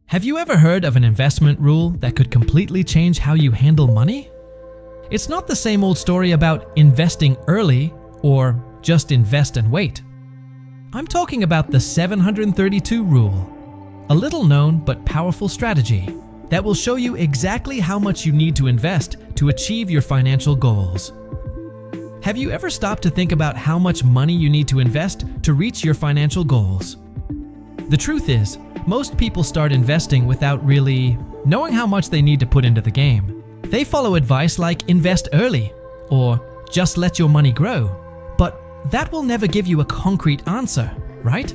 Have you ever heard of an investment rule that could completely change how you handle money? It's not the same old story about investing early or just invest and wait. I'm talking about the 732 rule, a little known but powerful strategy that will show you exactly how much you need to invest to achieve your financial goals. Have you ever stopped to think about how much money you need to invest to reach your financial goals? The truth is, most people start investing without really knowing how much they need to put into the game. They follow advice like invest early or just let your money grow, but that will never give you a concrete answer, right?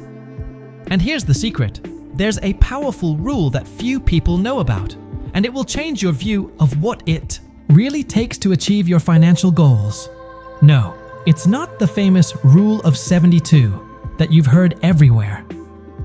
And here's the secret. There's a powerful rule that few people know about, and it will change your view of what it really takes to achieve your financial goals. No, it's not the famous Rule of 72 that you've heard everywhere.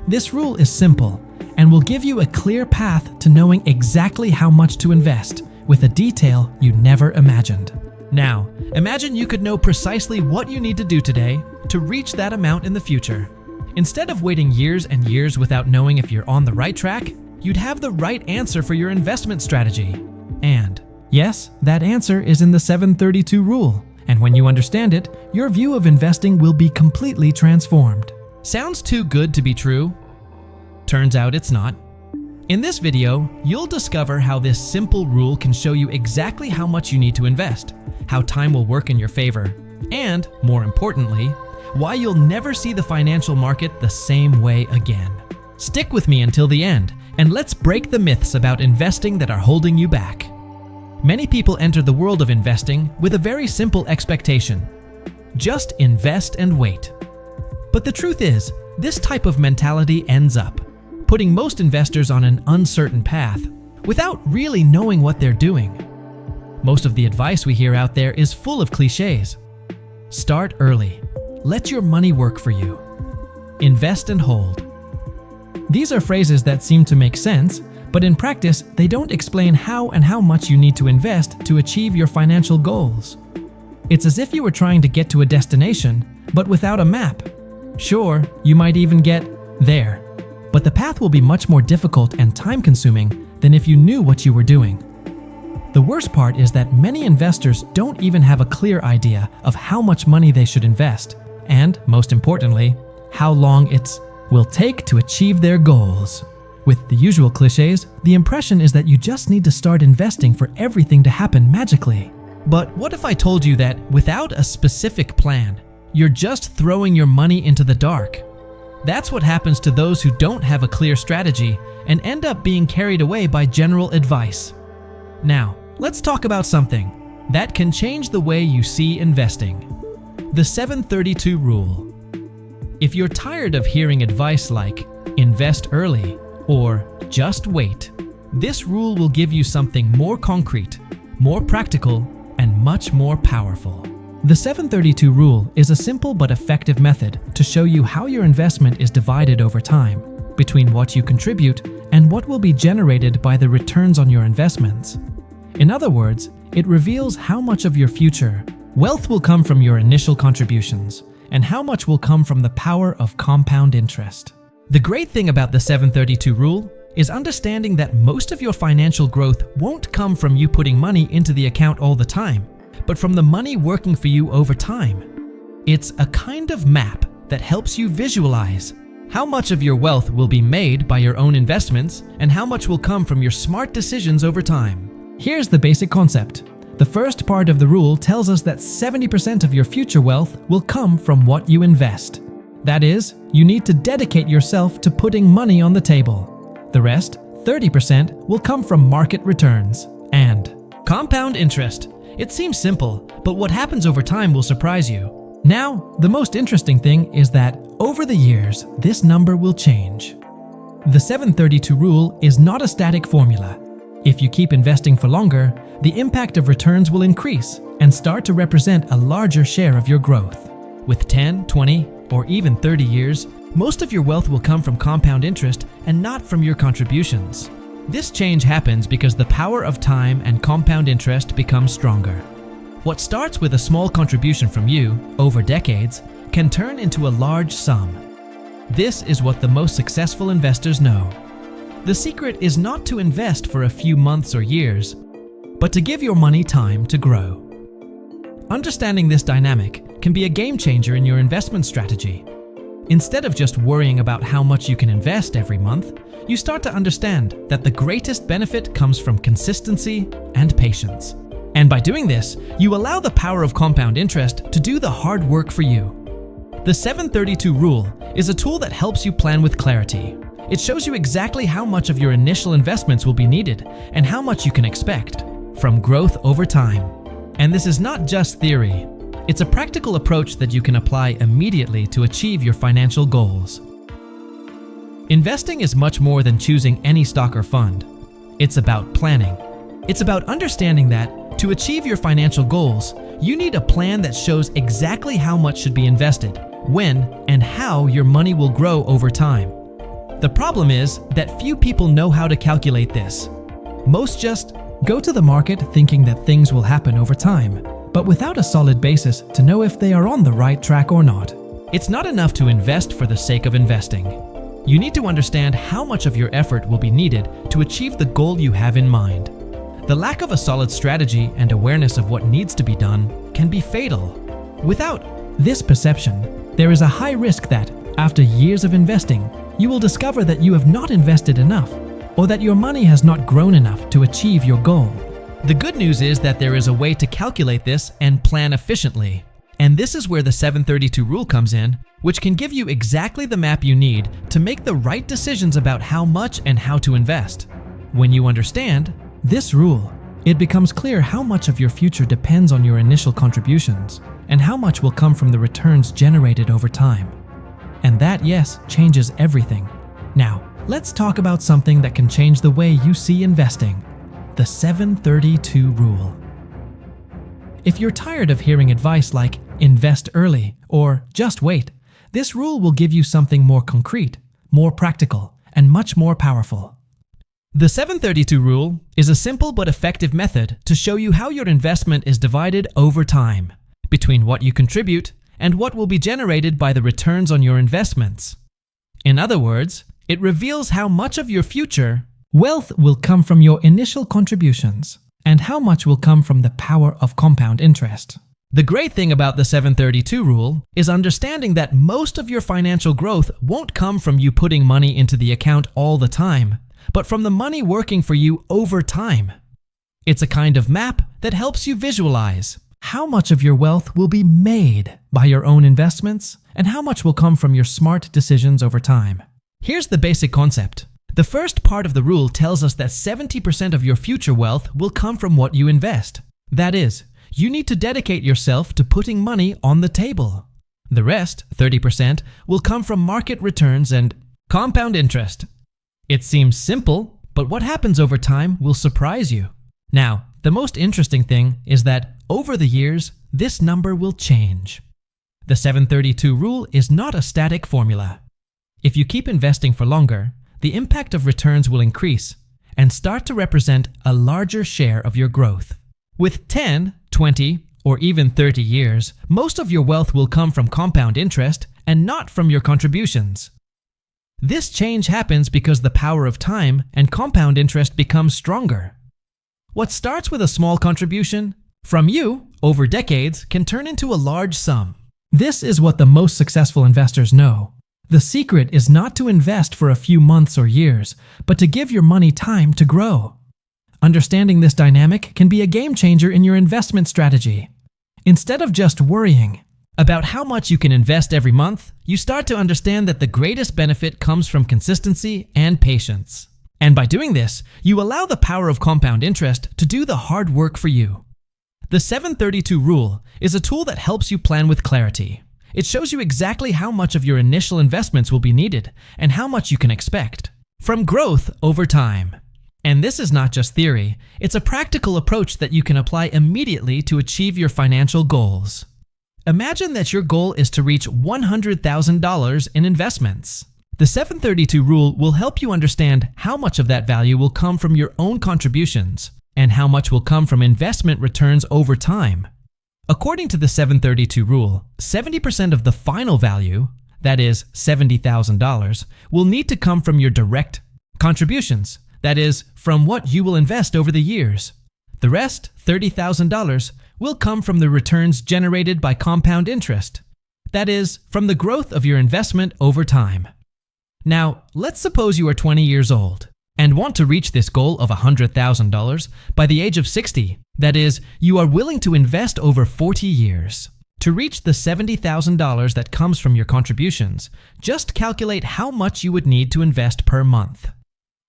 This rule is simple and will give you a clear path to knowing exactly how much to invest with a detail you never imagined. Now, imagine you could know precisely what you need to do today to reach that amount in the future. Instead of waiting years and years without knowing if you're on the right track, you'd have the right answer for your investment strategy. And yes, that answer is in the 732 rule. And when you understand it, your view of investing will be completely transformed. Sounds too good to be true? Turns out it's not. In this video, you'll discover how this simple rule can show you exactly how much you need to invest, how time will work in your favor, and, more importantly, why you'll never see the financial market the same way again. Stick with me until the end, and let's break the myths about investing that are holding you back. Many people enter the world of investing with a very simple expectation. Just invest and wait. But the truth is, this type of mentality ends up putting most investors on an uncertain path without really knowing what they're doing. Most of the advice we hear out there is full of cliches. Start early. Let your money work for you. Invest and hold. These are phrases that seem to make sense, but in practice, they don't explain how and how much you need to invest to achieve your financial goals. It's as if you were trying to get to a destination, but without a map. Sure, you might even get there, but the path will be much more difficult and time-consuming than if you knew what you were doing. The worst part is that many investors don't even have a clear idea of how much money they should invest, and, most importantly, how long it will take to achieve their goals. With the usual cliches, the impression is that you just need to start investing for everything to happen magically. But what if I told you that without a specific plan, you're just throwing your money into the dark? That's what happens to those who don't have a clear strategy and end up being carried away by general advice. Now, let's talk about something that can change the way you see investing. The 732 rule. If you're tired of hearing advice like invest early or just wait, this rule will give you something more concrete, more practical, and much more powerful. The 732 rule is a simple but effective method to show you how your investment is divided over time between what you contribute and what will be generated by the returns on your investments. In other words, it reveals how much of your future wealth will come from your initial contributions and how much will come from the power of compound interest. The great thing about the 732 rule is understanding that most of your financial growth won't come from you putting money into the account all the time, but from the money working for you over time. It's a kind of map that helps you visualize how much of your wealth will be made by your own investments and how much will come from your smart decisions over time. Here's the basic concept. The first part of the rule tells us that 70% of your future wealth will come from what you invest. That is, you need to dedicate yourself to putting money on the table. The rest, 30%, will come from market returns and compound interest. It seems simple, but what happens over time will surprise you. Now, the most interesting thing is that over the years, this number will change. The 732 rule is not a static formula. If you keep investing for longer, the impact of returns will increase and start to represent a larger share of your growth. With 10, 20, or even 30 years, most of your wealth will come from compound interest and not from your contributions. This change happens because the power of time and compound interest becomes stronger. What starts with a small contribution from you over decades can turn into a large sum. This is what the most successful investors know. The secret is not to invest for a few months or years, but to give your money time to grow. Understanding this dynamic can be a game changer in your investment strategy. Instead of just worrying about how much you can invest every month, you start to understand that the greatest benefit comes from consistency and patience. And by doing this, you allow the power of compound interest to do the hard work for you. The 732 rule is a tool that helps you plan with clarity. It shows you exactly how much of your initial investments will be needed and how much you can expect from growth over time. And this is not just theory. It's a practical approach that you can apply immediately to achieve your financial goals. Investing is much more than choosing any stock or fund. It's about planning. It's about understanding that to achieve your financial goals, you need a plan that shows exactly how much should be invested, when, and how your money will grow over time. The problem is that few people know how to calculate this. Most just go to the market thinking that things will happen over time, but without a solid basis to know if they are on the right track or not. It's not enough to invest for the sake of investing. You need to understand how much of your effort will be needed to achieve the goal you have in mind. The lack of a solid strategy and awareness of what needs to be done can be fatal. Without this perception, there is a high risk that, after years of investing, you will discover that you have not invested enough, or that your money has not grown enough to achieve your goal. The good news is that there is a way to calculate this and plan efficiently. And this is where the 732 rule comes in, which can give you exactly the map you need to make the right decisions about how much and how to invest. When you understand this rule, it becomes clear how much of your future depends on your initial contributions and how much will come from the returns generated over time. And that, yes, changes everything. Now, let's talk about something that can change the way you see investing: the 732 rule. If you're tired of hearing advice like invest early or just wait, this rule will give you something more concrete, more practical, and much more powerful. The 732 rule is a simple but effective method to show you how your investment is divided over time, between what you contribute and what will be generated by the returns on your investments. In other words, it reveals how much of your future wealth will come from your initial contributions and how much will come from the power of compound interest. The great thing about the 732 rule is understanding that most of your financial growth won't come from you putting money into the account all the time, but from the money working for you over time. It's a kind of map that helps you visualize how much of your wealth will be made by your own investments and how much will come from your smart decisions over time. Here's the basic concept. The first part of the rule tells us that 70% of your future wealth will come from what you invest. That is, you need to dedicate yourself to putting money on the table. The rest, 30%, will come from market returns and compound interest. It seems simple, but what happens over time will surprise you. Now, the most interesting thing is that over the years, this number will change. The 732 rule is not a static formula. If you keep investing for longer, the impact of returns will increase and start to represent a larger share of your growth. With 10, 20, or even 30 years, most of your wealth will come from compound interest and not from your contributions. This change happens because the power of time and compound interest becomes stronger. What starts with a small contribution from you over decades can turn into a large sum. This is what the most successful investors know. The secret is not to invest for a few months or years, but to give your money time to grow. Understanding this dynamic can be a game changer in your investment strategy. Instead of just worrying about how much you can invest every month, you start to understand that the greatest benefit comes from consistency and patience. And by doing this, you allow the power of compound interest to do the hard work for you. The 732 rule is a tool that helps you plan with clarity. It shows you exactly how much of your initial investments will be needed and how much you can expect from growth over time. And this is not just theory, it's a practical approach that you can apply immediately to achieve your financial goals. Imagine that your goal is to reach $100,000 in investments. The 732 rule will help you understand how much of that value will come from your own contributions and how much will come from investment returns over time. According to the 732 rule, 70% of the final value, that is $70,000, will need to come from your direct contributions, that is, from what you will invest over the years. The rest, $30,000, will come from the returns generated by compound interest, that is, from the growth of your investment over time. Now, let's suppose you are 20 years old and want to reach this goal of $100,000 by the age of 60, that is, you are willing to invest over 40 years. To reach the $70,000 that comes from your contributions, just calculate how much you would need to invest per month.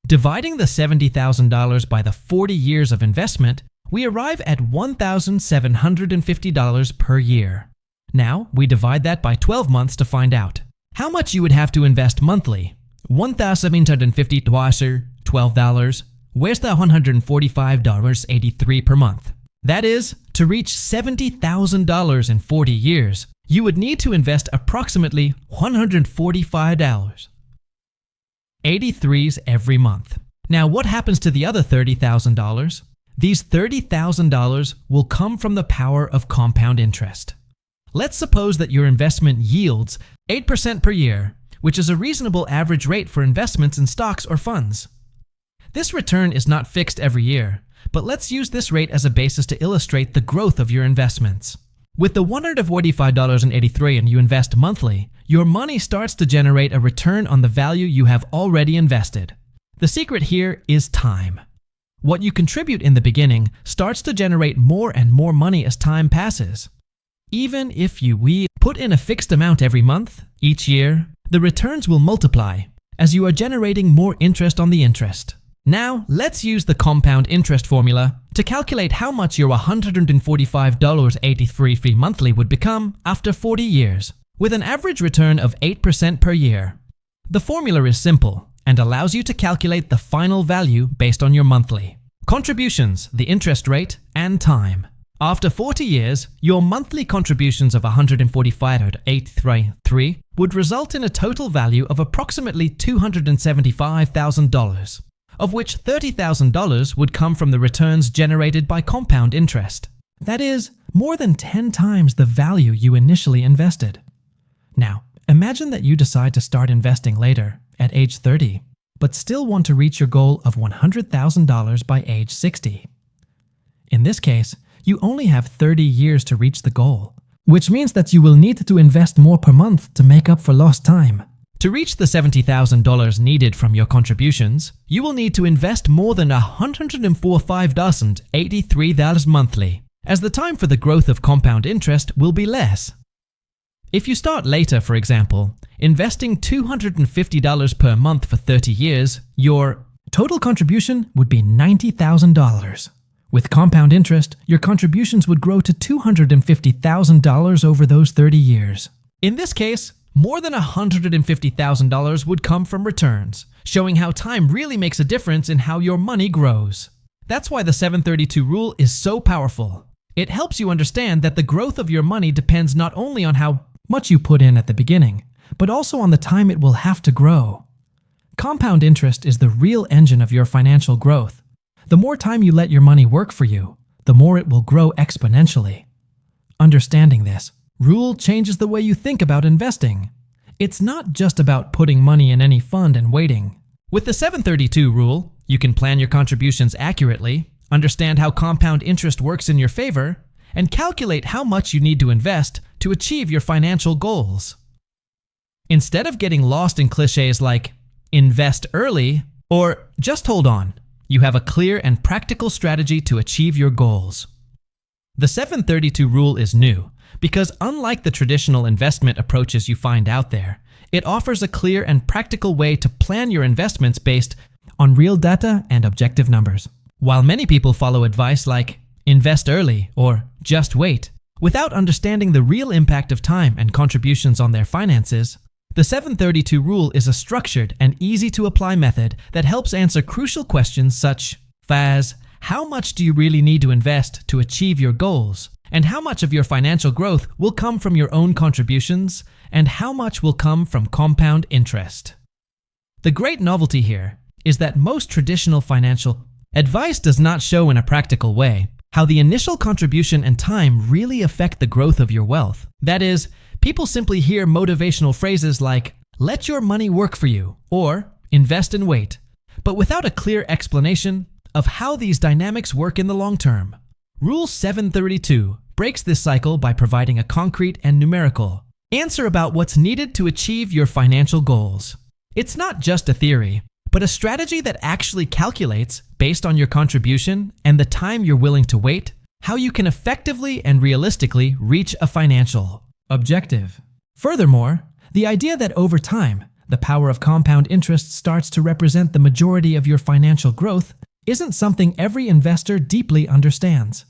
Dividing the $70,000 by the 40 years of investment, we arrive at $1,750 per year. Now, we divide that by 12 months to find out how much you would have to invest monthly. $1,750 twice $12. Where's the $145.83 per month? That is, to reach $70,000 in 40 years, you would need to invest approximately $145. 83s every month. Now, what happens to the other $30,000? These $30,000 will come from the power of compound interest. Let's suppose that your investment yields 8% per year, which is a reasonable average rate for investments in stocks or funds. This return is not fixed every year, but let's use this rate as a basis to illustrate the growth of your investments. With the $145.83 and you invest monthly, your money starts to generate a return on the value you have already invested. The secret here is time. What you contribute in the beginning starts to generate more and more money as time passes. Even if you put in a fixed amount every month, each year, the returns will multiply as you are generating more interest on the interest. Now, let's use the compound interest formula to calculate how much your $145.83 fee monthly would become after 40 years, with an average return of 8% per year. The formula is simple and allows you to calculate the final value based on your monthly contributions, the interest rate, and time. After 40 years, your monthly contributions of $145.83 would result in a total value of approximately $275,000. Of which $30,000 would come from the returns generated by compound interest. That is, more than 10 times the value you initially invested. Now, imagine that you decide to start investing later, at age 30, but still want to reach your goal of $100,000 by age 60. In this case, you only have 30 years to reach the goal, which means that you will need to invest more per month to make up for lost time. To reach the $70,000 needed from your contributions, you will need to invest more than $145.83 monthly, as the time for the growth of compound interest will be less. If you start later, for example, investing $250 per month for 30 years, your total contribution would be $90,000. With compound interest, your contributions would grow to $250,000 over those 30 years. In this case, more than $150,000 would come from returns, showing how time really makes a difference in how your money grows. That's why the 732 rule is so powerful. It helps you understand that the growth of your money depends not only on how much you put in at the beginning, but also on the time it will have to grow. Compound interest is the real engine of your financial growth. The more time you let your money work for you, the more it will grow exponentially. Understanding this rule changes the way you think about investing. It's not just about putting money in any fund and waiting. With the 732 rule, you can plan your contributions accurately, understand how compound interest works in your favor, and calculate how much you need to invest to achieve your financial goals. Instead of getting lost in cliches like invest early or just hold on, you have a clear and practical strategy to achieve your goals. The 732 rule is new because unlike the traditional investment approaches you find out there, it offers a clear and practical way to plan your investments based on real data and objective numbers. While many people follow advice like invest early or just wait, without understanding the real impact of time and contributions on their finances, the 732 rule is a structured and easy-to-apply method that helps answer crucial questions such as how much do you really need to invest to achieve your goals, and how much of your financial growth will come from your own contributions, and how much will come from compound interest. The great novelty here is that most traditional financial advice does not show in a practical way how the initial contribution and time really affect the growth of your wealth. That is, people simply hear motivational phrases like, let your money work for you, or invest and wait, but without a clear explanation of how these dynamics work in the long term. Rule 732 breaks this cycle by providing a concrete and numerical answer about what's needed to achieve your financial goals. It's not just a theory, but a strategy that actually calculates, based on your contribution and the time you're willing to wait, how you can effectively and realistically reach a financial objective. Furthermore, the idea that over time, the power of compound interest starts to represent the majority of your financial growth isn't something every investor deeply understands.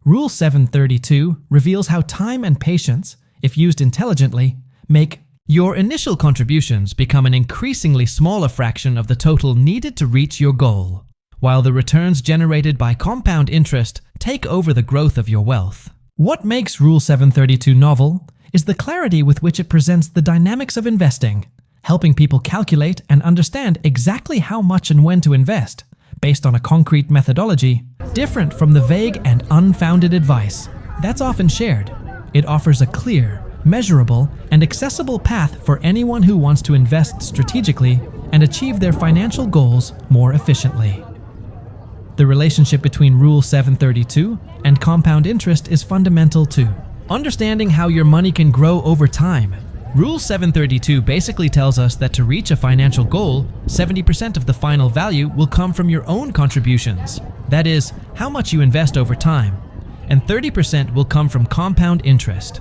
Rule 732 reveals how time and patience, if used intelligently, make your initial contributions become an increasingly smaller fraction of the total needed to reach your goal, while the returns generated by compound interest take over the growth of your wealth. What makes Rule 732 novel is the clarity with which it presents the dynamics of investing, helping people calculate and understand exactly how much and when to invest, based on a concrete methodology different from the vague and unfounded advice that's often shared. It offers a clear, measurable, and accessible path for anyone who wants to invest strategically and achieve their financial goals more efficiently. The relationship between Rule 732 and compound interest is fundamental to understanding how your money can grow over time. Rule 732 basically tells us that to reach a financial goal, 70% of the final value will come from your own contributions. That is, how much you invest over time, and 30% will come from compound interest.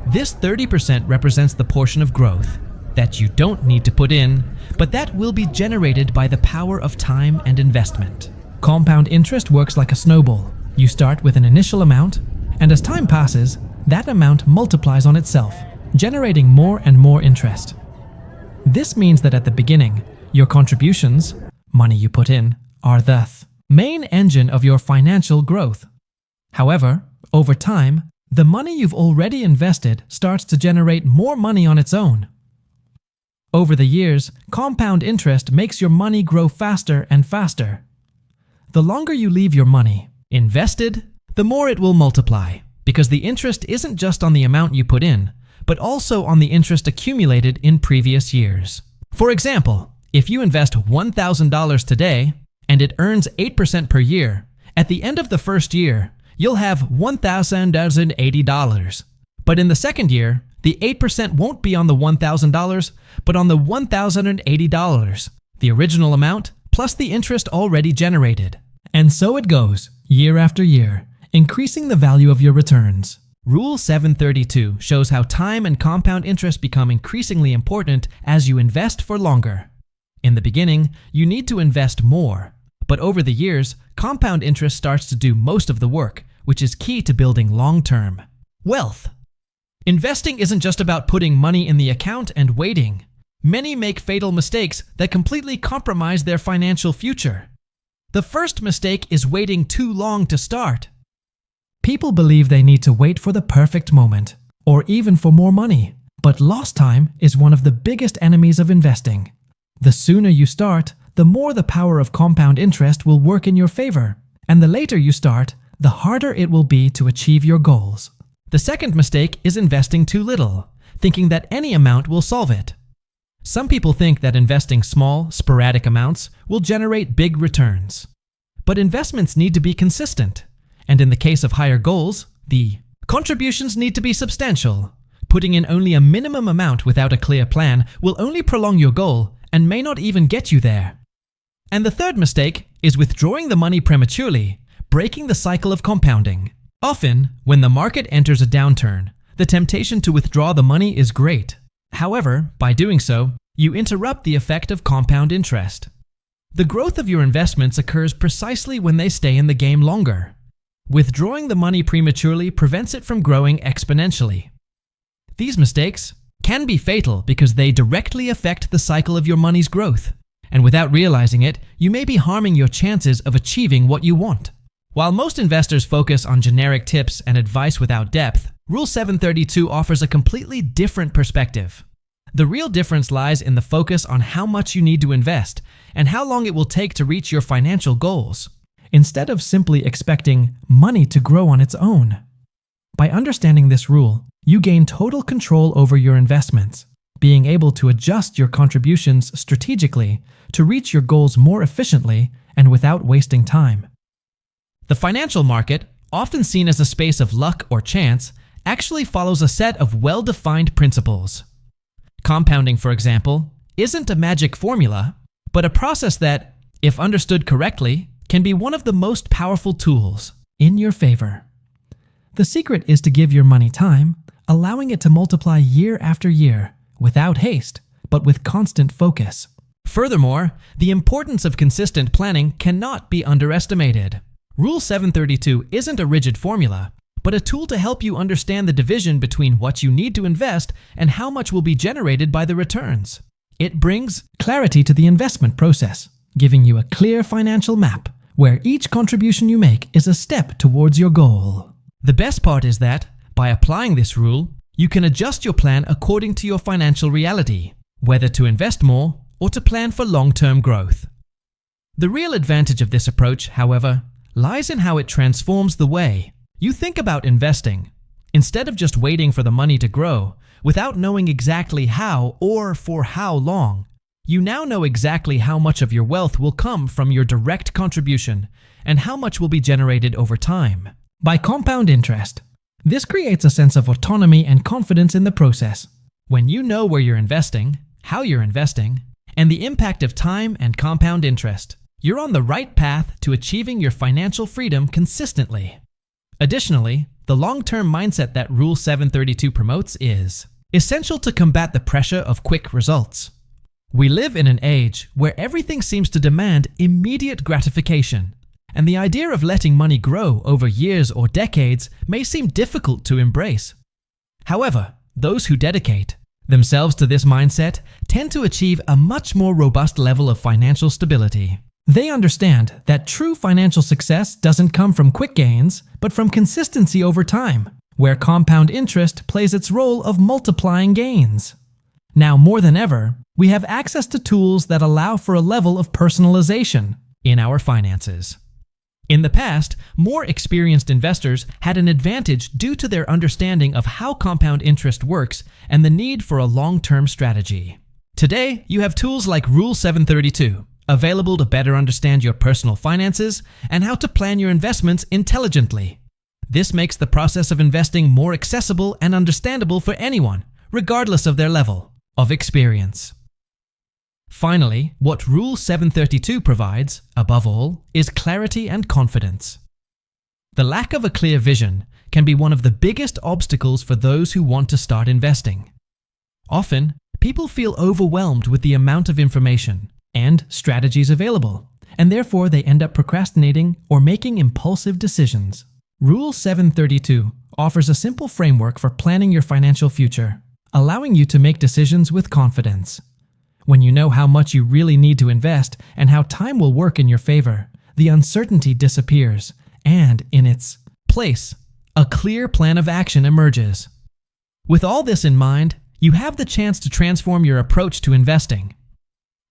This 30% represents the portion of growth that you don't need to put in, but that will be generated by the power of time and investment. Compound interest works like a snowball. You start with an initial amount, and as time passes, that amount multiplies on itself, generating more and more interest. This means that at the beginning, your contributions, money you put in, are the main engine of your financial growth. However, over time, the money you've already invested starts to generate more money on its own. Over the years, compound interest makes your money grow faster and faster. The longer you leave your money invested, the more it will multiply, because the interest isn't just on the amount you put in, but also on the interest accumulated in previous years. For example, if you invest $1,000 today and it earns 8% per year, at the end of the first year, you'll have $1,080. But in the second year, the 8% won't be on the $1,000, but on the $1,080, the original amount plus the interest already generated. And so it goes, year after year, increasing the value of your returns. Rule 732 shows how time and compound interest become increasingly important as you invest for longer. In the beginning, you need to invest more, but over the years, compound interest starts to do most of the work, which is key to building long-term wealth. Investing isn't just about putting money in the account and waiting. Many make fatal mistakes that completely compromise their financial future. The first mistake is waiting too long to start. People believe they need to wait for the perfect moment, or even for more money. But lost time is one of the biggest enemies of investing. The sooner you start, the more the power of compound interest will work in your favor. And the later you start, the harder it will be to achieve your goals. The second mistake is investing too little, thinking that any amount will solve it. Some people think that investing small, sporadic amounts will generate big returns. But investments need to be consistent. And in the case of higher goals, the contributions need to be substantial. Putting in only a minimum amount without a clear plan will only prolong your goal and may not even get you there. And the third mistake is withdrawing the money prematurely, breaking the cycle of compounding. Often, when the market enters a downturn, the temptation to withdraw the money is great. However, by doing so, you interrupt the effect of compound interest. The growth of your investments occurs precisely when they stay in the game longer. Withdrawing the money prematurely prevents it from growing exponentially. These mistakes can be fatal because they directly affect the cycle of your money's growth, and without realizing it, you may be harming your chances of achieving what you want. While most investors focus on generic tips and advice without depth, Rule 732 offers a completely different perspective. The real difference lies in the focus on how much you need to invest and how long it will take to reach your financial goals, instead of simply expecting money to grow on its own. By understanding this rule, you gain total control over your investments, being able to adjust your contributions strategically to reach your goals more efficiently and without wasting time. The financial market, often seen as a space of luck or chance, actually follows a set of well-defined principles. Compounding, for example, isn't a magic formula, but a process that, if understood correctly, can be one of the most powerful tools in your favor. The secret is to give your money time, allowing it to multiply year after year, without haste, but with constant focus. Furthermore, the importance of consistent planning cannot be underestimated. Rule 732 isn't a rigid formula, but a tool to help you understand the division between what you need to invest and how much will be generated by the returns. It brings clarity to the investment process, giving you a clear financial map where each contribution you make is a step towards your goal. The best part is that, by applying this rule, you can adjust your plan according to your financial reality, whether to invest more or to plan for long-term growth. The real advantage of this approach, however, lies in how it transforms the way you think about investing. Instead of just waiting for the money to grow, without knowing exactly how or for how long, you now know exactly how much of your wealth will come from your direct contribution and how much will be generated over time. By compound interest, this creates a sense of autonomy and confidence in the process. When you know where you're investing, how you're investing, and the impact of time and compound interest, you're on the right path to achieving your financial freedom consistently. Additionally, the long-term mindset that Rule 732 promotes is essential to combat the pressure of quick results. We live in an age where everything seems to demand immediate gratification, and the idea of letting money grow over years or decades may seem difficult to embrace. However, those who dedicate themselves to this mindset tend to achieve a much more robust level of financial stability. They understand that true financial success doesn't come from quick gains, but from consistency over time, where compound interest plays its role of multiplying gains. Now more than ever, we have access to tools that allow for a level of personalization in our finances. In the past, more experienced investors had an advantage due to their understanding of how compound interest works and the need for a long-term strategy. Today, you have tools like Rule 732, available to better understand your personal finances and how to plan your investments intelligently. This makes the process of investing more accessible and understandable for anyone, regardless of their level of experience. Finally, what Rule 732 provides, above all, is clarity and confidence. The lack of a clear vision can be one of the biggest obstacles for those who want to start investing. Often, people feel overwhelmed with the amount of information and strategies available, and therefore they end up procrastinating or making impulsive decisions. Rule 732 offers a simple framework for planning your financial future, allowing you to make decisions with confidence. When you know how much you really need to invest and how time will work in your favor, the uncertainty disappears, and in its place, a clear plan of action emerges. With all this in mind, you have the chance to transform your approach to investing.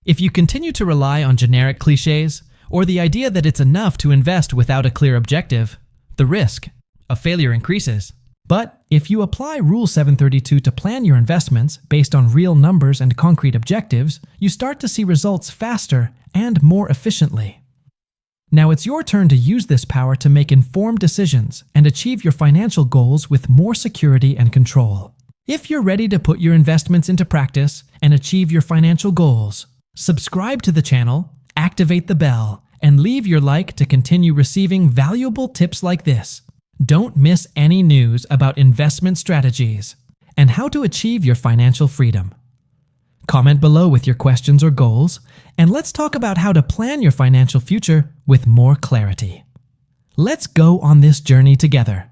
If you continue to rely on generic cliches or the idea that it's enough to invest without a clear objective, the risk of failure increases. But if you apply Rule 732 to plan your investments based on real numbers and concrete objectives, you start to see results faster and more efficiently. Now it's your turn to use this power to make informed decisions and achieve your financial goals with more security and control. If you're ready to put your investments into practice and achieve your financial goals, subscribe to the channel, activate the bell, and leave your like to continue receiving valuable tips like this. Don't miss any news about investment strategies and how to achieve your financial freedom. Comment below with your questions or goals, and let's talk about how to plan your financial future with more clarity. Let's go on this journey together.